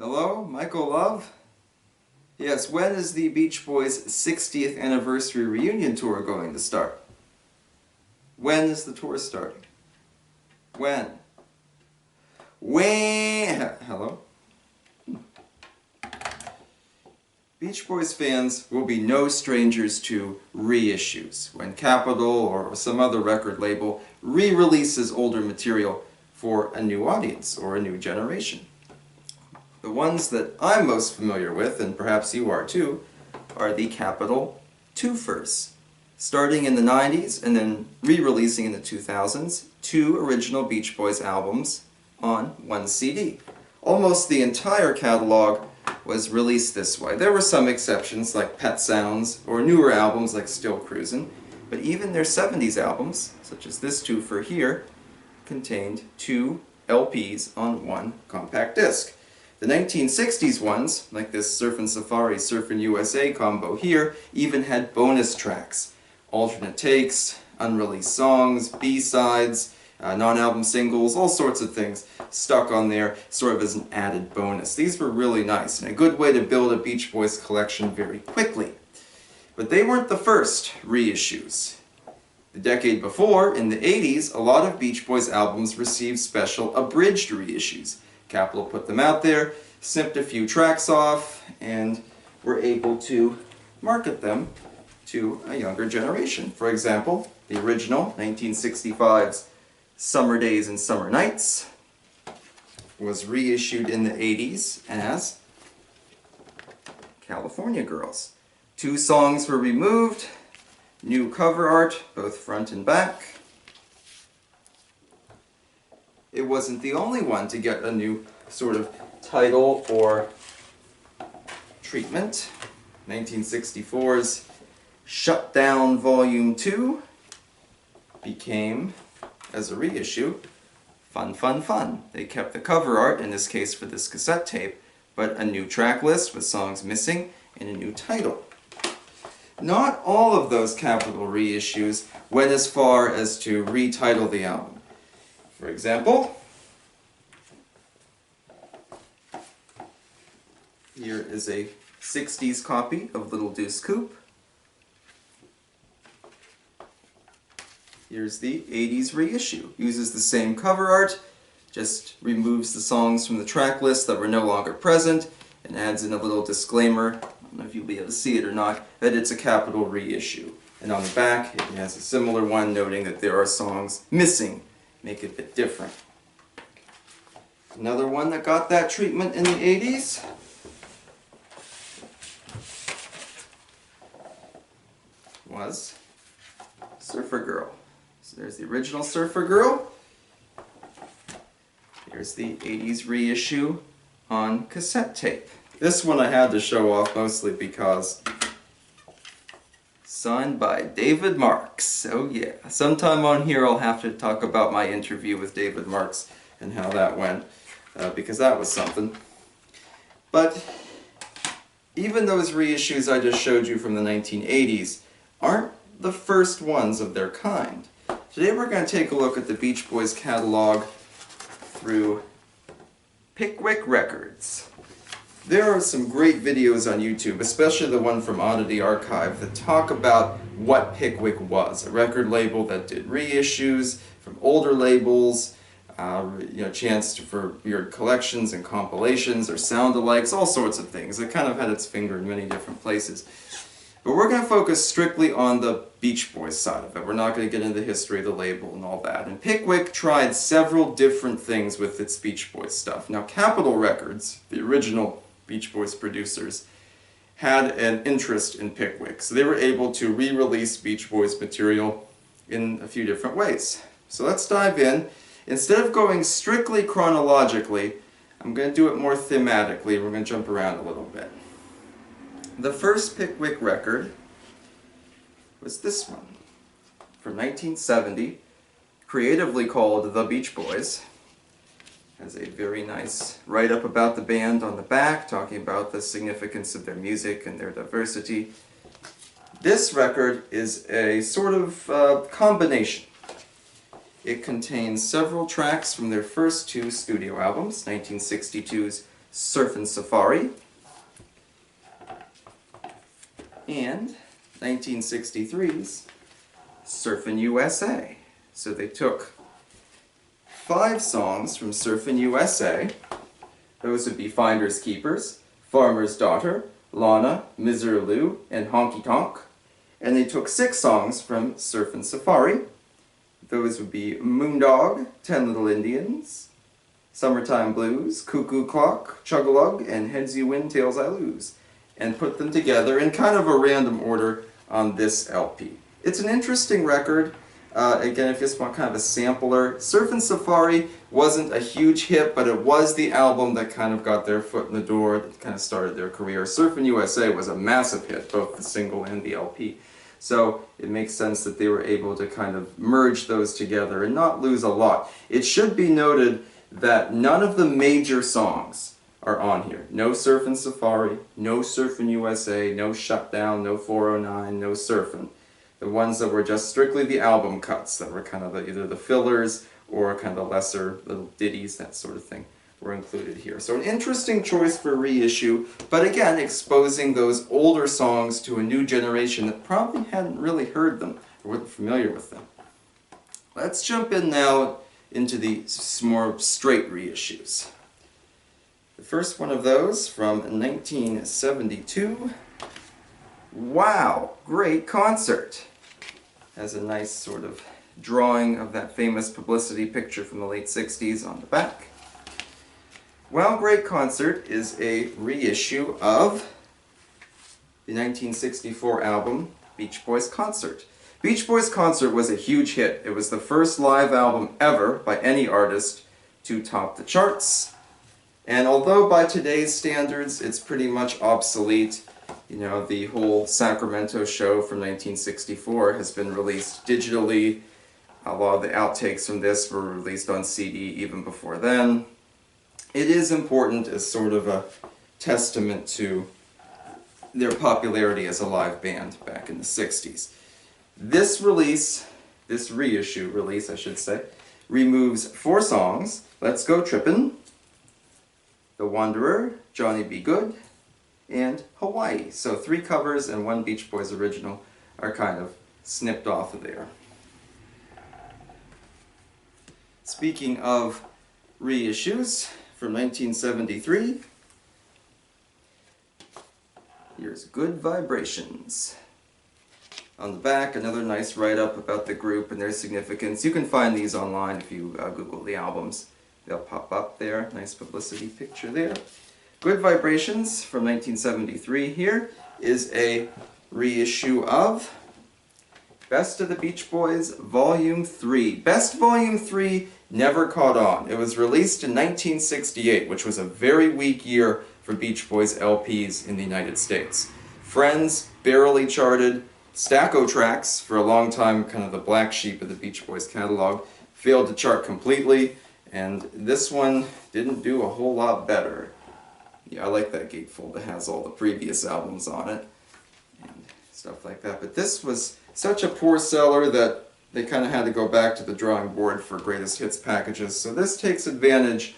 Hello, Michael Love? Yes, when is the Beach Boys' 60th anniversary reunion tour going to start? When is the tour starting? When? Hello? Beach Boys fans will be no strangers to reissues, when Capitol or some other record label re-releases older material for a new audience or a new generation. The ones that I'm most familiar with, and perhaps you are too, are the Capitol twofers. Starting in the 90s and then re-releasing in the 2000s, 2 original Beach Boys albums on one CD. Almost the entire catalog was released this way. There were some exceptions like Pet Sounds or newer albums like Still Cruisin', but even their 70s albums, such as this twofer here, contained 2 LPs on one compact disc. The 1960s ones, like this Surfin' Safari, Surfin' USA combo here, even had bonus tracks, alternate takes, unreleased songs, B-sides, non-album singles, all sorts of things stuck on there sort of as an added bonus. These were really nice and a good way to build a Beach Boys collection very quickly. But they weren't the first reissues. The decade before, in the 80s, a lot of Beach Boys albums received special abridged reissues. Capitol put them out there, snipped a few tracks off, and were able to market them to a younger generation. For example, the original 1965's Summer Days and Summer Nights was reissued in the 80s as California Girls. 2 songs were removed, new cover art, both front and back. It wasn't the only one to get a new sort of title or treatment. 1964's Shut Down Volume 2 became, as a reissue, Fun Fun Fun. They kept the cover art, in this case for this cassette tape, but a new track list with songs missing and a new title. Not all of those Capitol reissues went as far as to retitle the album. For example, here is a 60s copy of Little Deuce Coupe. Here's the 80s reissue. Uses the same cover art, just removes the songs from the track list that were no longer present, and adds in a little disclaimer, I don't know if you'll be able to see it or not, that it's a Capitol reissue. And on the back, it has a similar one noting that there are songs missing, make it a bit different. Another one that got that treatment in the 80s was Surfer Girl. So there's the original Surfer Girl. Here's the 80s reissue on cassette tape. This one I had to show off mostly because signed by David Marks. Oh yeah, sometime on here I'll have to talk about my interview with David Marks and how that went, because that was something. But even those reissues I just showed you from the 1980s aren't the first ones of their kind. Today we're going to take a look at the Beach Boys catalog through Pickwick Records. There are some great videos on YouTube, especially the one from Oddity Archive, that talk about what Pickwick was. A record label that did reissues from older labels, chance for weird collections and compilations or sound-alikes, all sorts of things. It kind of had its finger in many different places. But we're going to focus strictly on the Beach Boys side of it. We're not going to get into the history of the label and all that. And Pickwick tried several different things with its Beach Boys stuff. Now, Capitol Records, the original Beach Boys producers, had an interest in Pickwick. So they were able to re-release Beach Boys material in a few different ways. So let's dive in. Instead of going strictly chronologically, I'm going to do it more thematically. We're going to jump around a little bit. The first Pickwick record was this one, from 1970, creatively called The Beach Boys. Has a very nice write-up about the band on the back, talking about the significance of their music and their diversity. This record is a sort of combination. It contains several tracks from their first 2 studio albums, 1962's Surfin' Safari, and 1963's Surfin' USA. So they took 5 songs from Surfin' USA. Those would be Finders Keepers, Farmer's Daughter, Lana, Miserlou, and Honky Tonk. And they took 6 songs from Surfin' Safari. Those would be Moondog, 10 Little Indians, Summertime Blues, Cuckoo Clock, Chug-a-Lug, and Heads You Win, Tails I Lose, and put them together in kind of a random order on this LP. It's an interesting record. Again, if you just want kind of a sampler, Surfin' Safari wasn't a huge hit, but it was the album that kind of got their foot in the door, that kind of started their career. Surfin' USA was a massive hit, both the single and the LP. So it makes sense that they were able to kind of merge those together and not lose a lot. It should be noted that none of the major songs are on here. No Surfin' Safari, no Surfin' USA, no Shutdown, no 409, no Surfin'. The ones that were just strictly the album cuts, that were kind of either the fillers or kind of the lesser little ditties, that sort of thing, were included here. So an interesting choice for reissue, but again, exposing those older songs to a new generation that probably hadn't really heard them or wasn't familiar with them. Let's jump in now into the more straight reissues. The first one of those from 1972. Wow, great concert! Has a nice sort of drawing of that famous publicity picture from the late 60s on the back. Wow, Great Concert is a reissue of the 1964 album Beach Boys Concert. Beach Boys Concert was a huge hit. It was the first live album ever by any artist to top the charts. And although by today's standards it's pretty much obsolete, you know, the whole Sacramento show from 1964 has been released digitally. A lot of the outtakes from this were released on CD even before then. It is important as sort of a testament to their popularity as a live band back in the 60s. This release, this reissue release I should say, removes 4 songs: Let's Go Trippin', The Wanderer, Johnny B. Good, and Hawaii. So 3 covers and 1 Beach Boys original are kind of snipped off of there. Speaking of reissues, from 1973, here's Good Vibrations. On the back, another nice write-up about the group and their significance. You can find these online if you Google the albums. They'll pop up there. Nice publicity picture there. Good Vibrations from 1973 here is a reissue of Best of the Beach Boys Volume 3. Best Volume 3 never caught on. It was released in 1968, which was a very weak year for Beach Boys LPs in the United States. Friends barely charted. Stacco Tracks, for a long time kind of the black sheep of the Beach Boys catalog, failed to chart completely, and this one didn't do a whole lot better. Yeah, I like that gatefold that has all the previous albums on it and stuff like that, but this was such a poor seller that they kind of had to go back to the drawing board for greatest hits packages. So this takes advantage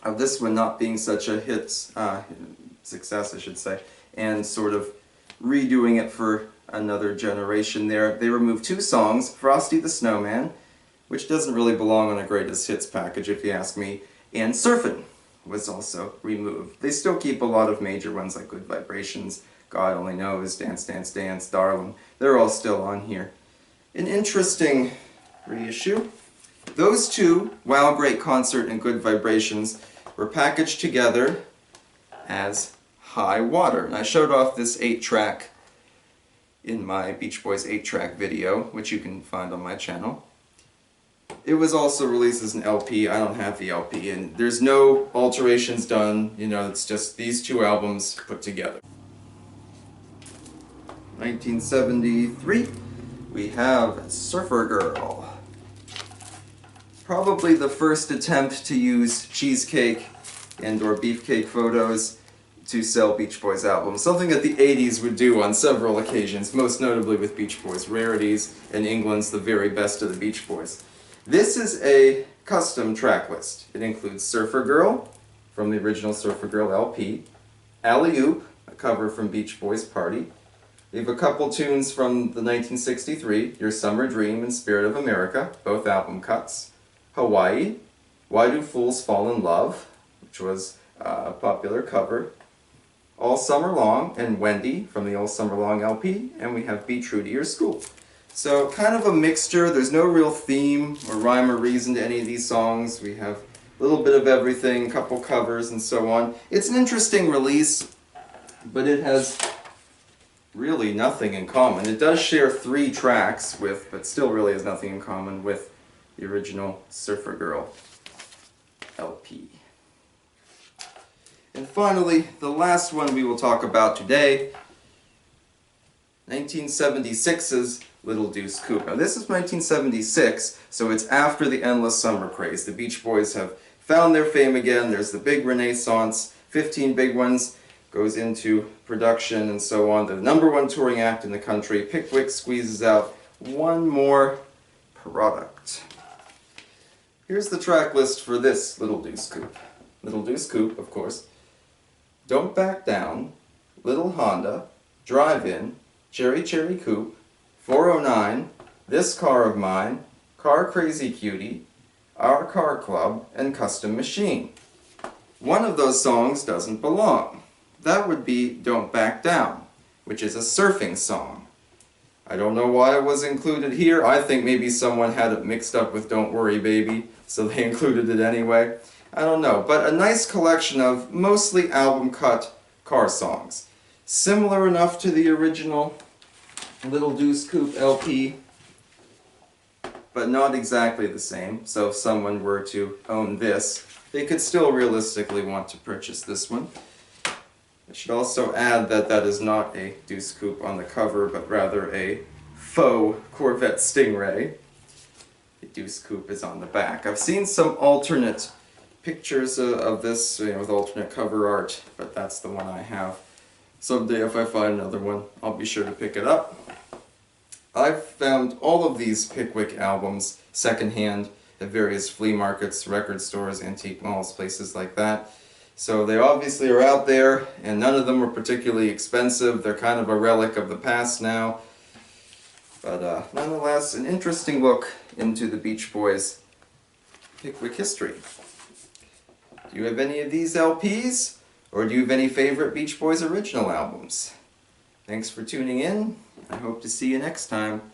of this one not being such a success, I should say, and sort of redoing it for another generation there. They removed 2 songs, Frosty the Snowman, which doesn't really belong on a greatest hits package if you ask me, and Surfin' was also removed. They still keep a lot of major ones like Good Vibrations, God Only Knows, Dance Dance Dance, Darling. They're all still on here. An interesting reissue. Those 2, Wow Great Concert and Good Vibrations, were packaged together as High Water. And I showed off this 8-track in my Beach Boys 8-track video, which you can find on my channel. It was also released as an LP. I don't have the LP, and there's no alterations done. You know, it's just these 2 albums put together. 1973, we have Surfer Girl. Probably the first attempt to use cheesecake and or beefcake photos to sell Beach Boys albums. Something that the 80s would do on several occasions, most notably with Beach Boys Rarities and England's The Very Best of the Beach Boys. This is a custom track list. It includes Surfer Girl, from the original Surfer Girl LP. Alley Oop, a cover from Beach Boys' Party. We have a couple tunes from the 1963, Your Summer Dream and Spirit of America, both album cuts. Hawaii, Why Do Fools Fall in Love, which was a popular cover. All Summer Long and Wendy from the All Summer Long LP, and we have Be True to Your School. So kind of a mixture. There's no real theme or rhyme or reason to any of these songs. We have a little bit of everything, a couple covers and so on. It's an interesting release, but it has really nothing in common. It does share 3 tracks with, but still really has nothing in common with the original Surfer Girl LP. And finally, the last one we will talk about today, 1976's Little Deuce Coupe. Now this is 1976, so it's after the Endless Summer craze. The Beach Boys have found their fame again. There's the big renaissance, 15 big ones, goes into production and so on. The #1 touring act in the country. Pickwick squeezes out one more product. Here's the track list for this Little Deuce Coupe. Little Deuce Coupe, of course. Don't Back Down, Little Honda, Drive-In, Cherry Cherry Coupe, 409, This Car of Mine, Car Crazy Cutie, Our Car Club, and Custom Machine. One of those songs doesn't belong. That would be Don't Back Down, which is a surfing song. I don't know why it was included here. I think maybe someone had it mixed up with Don't Worry Baby, so they included it anyway. I don't know, but a nice collection of mostly album cut car songs. Similar enough to the original Little Deuce Coupe LP, but not exactly the same. So if someone were to own this, they could still realistically want to purchase this one. I should also add that that is not a Deuce Coupe on the cover, but rather a faux Corvette Stingray. The Deuce Coupe is on the back. I've seen some alternate pictures of this, with alternate cover art, but that's the one I have. Someday if I find another one, I'll be sure to pick it up. I've found all of these Pickwick albums secondhand at various flea markets, record stores, antique malls, places like that. So they obviously are out there, and none of them are particularly expensive. They're kind of a relic of the past now. But nonetheless, an interesting look into the Beach Boys' Pickwick history. Do you have any of these LPs? Or do you have any favorite Beach Boys original albums? Thanks for tuning in. I hope to see you next time.